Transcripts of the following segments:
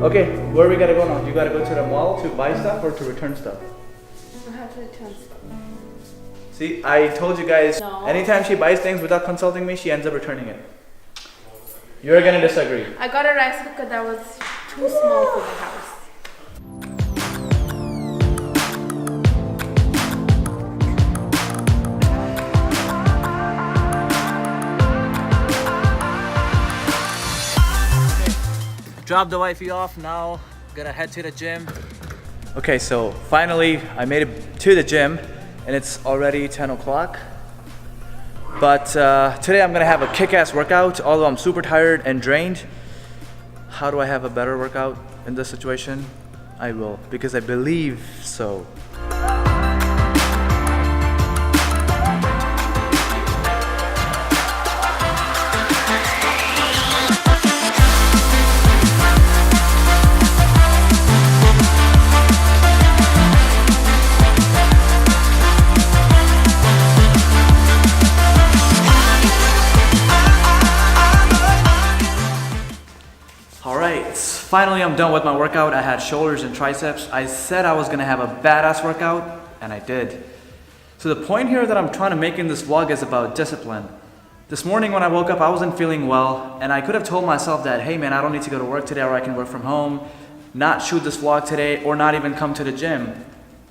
Okay, where we gotta go now? You gotta go to the mall to buy stuff or to return stuff? I have to return stuff. See, I told you guys, No. anytime she buys things without consulting me, she ends up returning it. You're gonna disagree. I got a rice cooker that was too small for the house. Drop the wifey off now, gonna head to the gym. Okay, so finally I made it to the gym and it's already 10 o'clock. But today I'm gonna have a kick-ass workout, although I'm super tired and drained. How do I have a better workout in this situation? I will, because I believe so. Alright, finally I'm done with my workout. I had shoulders and triceps. I said I was gonna have a badass workout, and I did. So the point here that I'm trying to make in this vlog is about discipline. This morning when I woke up, I wasn't feeling well, and I could have told myself that, hey man, I don't need to go to work today, or I can work from home, not shoot this vlog today, or not even come to the gym.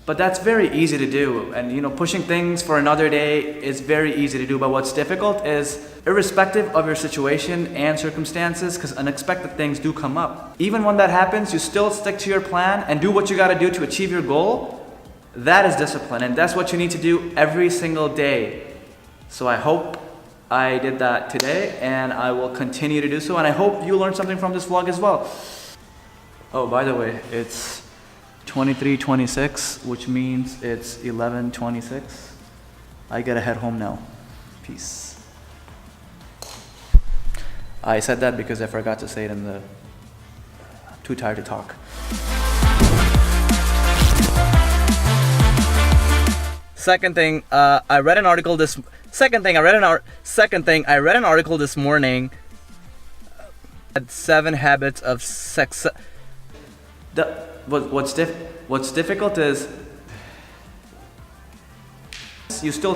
But that's very easy to do, and you know, pushing things for another day is very easy to do, but what's difficult is, irrespective of your situation and circumstances, because unexpected things do come up. Even when that happens, you still stick to your plan and do what you gotta do to achieve your goal. That is discipline, and that's what you need to do every single day. So I hope I did that today, and I will continue to do so, and I hope you learned something from this vlog as well. Oh, by the way, it's 23:26, which means it's 11:26. I gotta head home now. Peace. I said that because I forgot to say it in the... I'm too tired to talk. Second thing, I read an article this morning. At 7 habits of sex. What's difficult is you still